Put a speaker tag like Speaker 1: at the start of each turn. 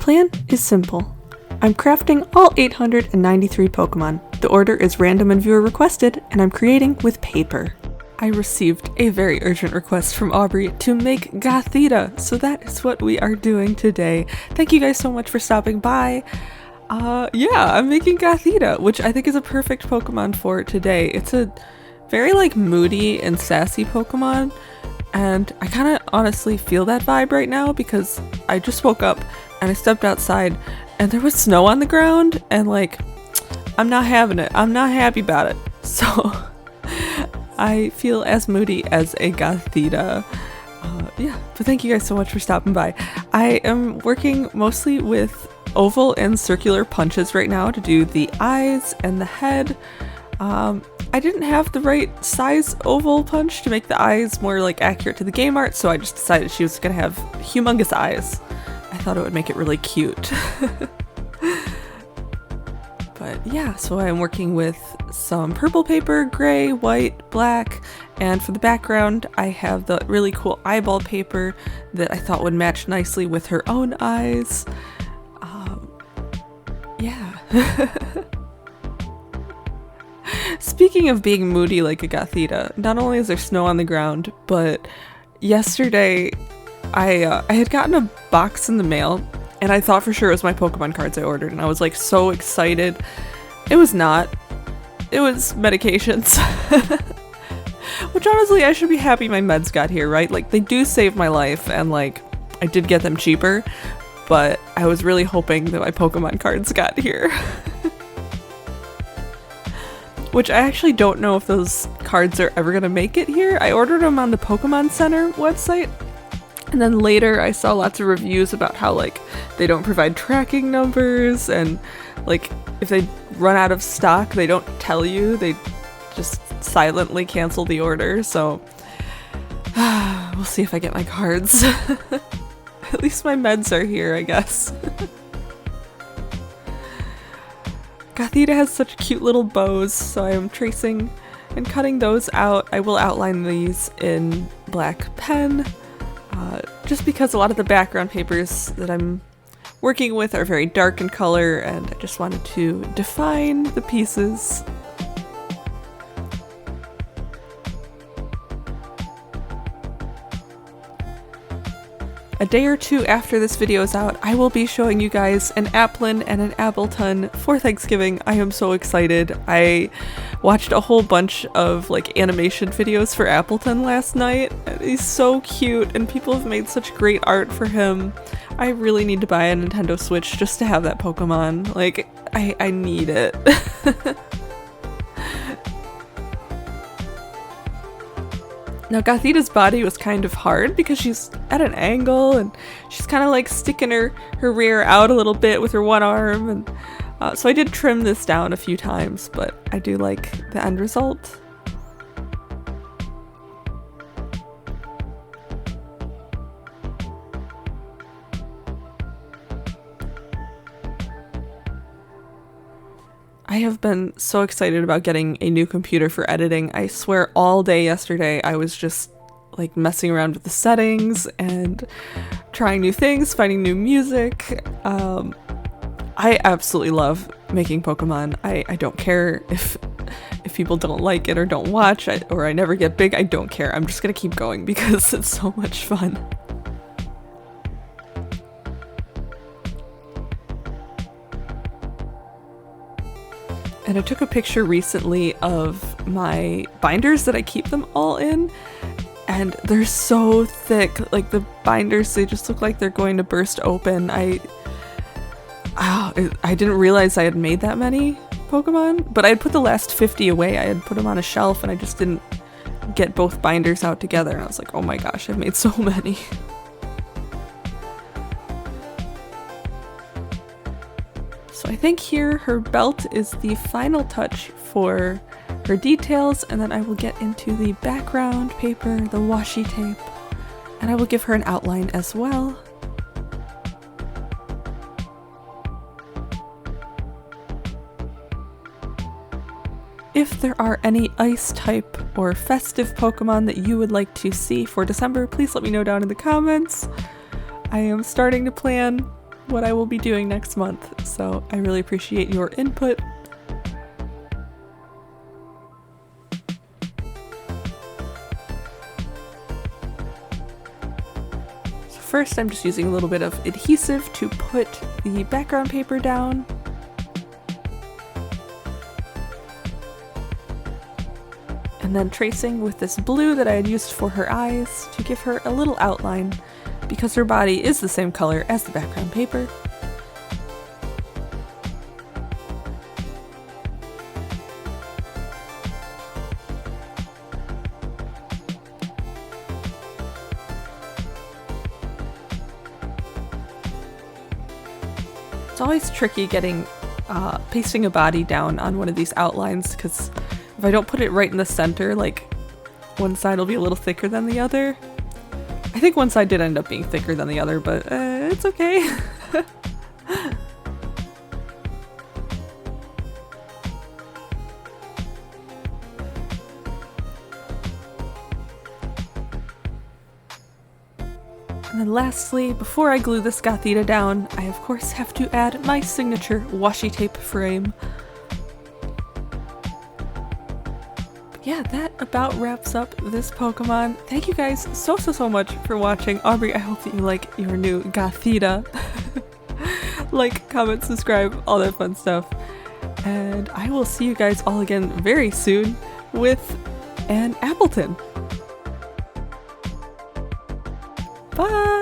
Speaker 1: plan is simple. I'm crafting all 893 Pokemon. The order is random and viewer requested, and I'm creating with paper. I received a very urgent request from Aubrey to make Gothita, so that is what we are doing today. Thank you guys so much for stopping by. I'm making Gothita, which I think is a perfect Pokemon for today. It's a very moody and sassy Pokemon, and I kind of honestly feel that vibe right now because I just woke up and I stepped outside and there was snow on the ground and I'm not having it. I'm not happy about it. So I feel as moody as a Gothita. But thank you guys so much for stopping by. I am working mostly with oval and circular punches right now to do the eyes and the head. I didn't have the right size oval punch to make the eyes more accurate to the game art, so I just decided she was gonna have humongous eyes. I thought it would make it really cute. But yeah, so I'm working with some purple paper, gray, white, black, and for the background I have the really cool eyeball paper that I thought would match nicely with her own eyes. Speaking of being moody like a Gothita, not only is there snow on the ground, but yesterday I had gotten a box in the mail and I thought for sure it was my Pokemon cards I ordered, and I was so excited. It was not. It was medications. Which honestly, I should be happy my meds got here, right? They do save my life, and I did get them cheaper, but I was really hoping that my Pokemon cards got here. Which I actually don't know if those cards are ever gonna make it here. I ordered them on the Pokemon Center website, and then later I saw lots of reviews about how they don't provide tracking numbers, and if they run out of stock they don't tell you, they just silently cancel the order. So we'll see if I get my cards. At least my meds are here, I guess. Gothita has such cute little bows, so I am tracing and cutting those out. I will outline these in black pen, just because a lot of the background papers that I'm working with are very dark in color, and I just wanted to define the pieces. A day or two after this video is out, I will be showing you guys an Applin and an Appleton for Thanksgiving. I am so excited. I watched a whole bunch of animation videos for Appleton last night. He's so cute and people have made such great art for him. I really need to buy a Nintendo Switch just to have that Pokemon. I need it. Now Gothita's body was kind of hard because she's at an angle and she's kind of sticking her rear out a little bit with her one arm, and so I did trim this down a few times, but I do like the end result. I have been so excited about getting a new computer for editing. I swear all day yesterday I was just messing around with the settings and trying new things, finding new music. I absolutely love making Pokemon. I don't care if people don't like it or don't watch, or I never get big. I don't care. I'm just gonna keep going because it's so much fun. And I took a picture recently of my binders that I keep them all in, and they're so thick. The binders, they just look like they're going to burst open. I didn't realize I had made that many Pokemon, but I had put the last 50 away. I had put them on a shelf and I just didn't get both binders out together, and I was like, oh my gosh, I've made so many. So I think here her belt is the final touch for her details, and then I will get into the background paper, the washi tape, and I will give her an outline as well. If there are any ice type or festive Pokemon that you would like to see for December, please let me know down in the comments. I am starting to plan what I will be doing next month, so I really appreciate your input. So first I'm just using a little bit of adhesive to put the background paper down. And then tracing with this blue that I had used for her eyes to give her a little outline, because her body is the same color as the background paper. It's always tricky getting pasting a body down on one of these outlines, because if I don't put it right in the center, like one side will be a little thicker than the other. I think one side did end up being thicker than the other, but it's okay. And then lastly, before I glue this Gothita down, I of course have to add my signature washi tape frame. Yeah, that about wraps up this Pokemon. Thank you guys so much for watching. Aubrey, I hope that you like your new Gothita. Like, comment, subscribe, all that fun stuff. And I will see you guys all again very soon with an Appleton. Bye!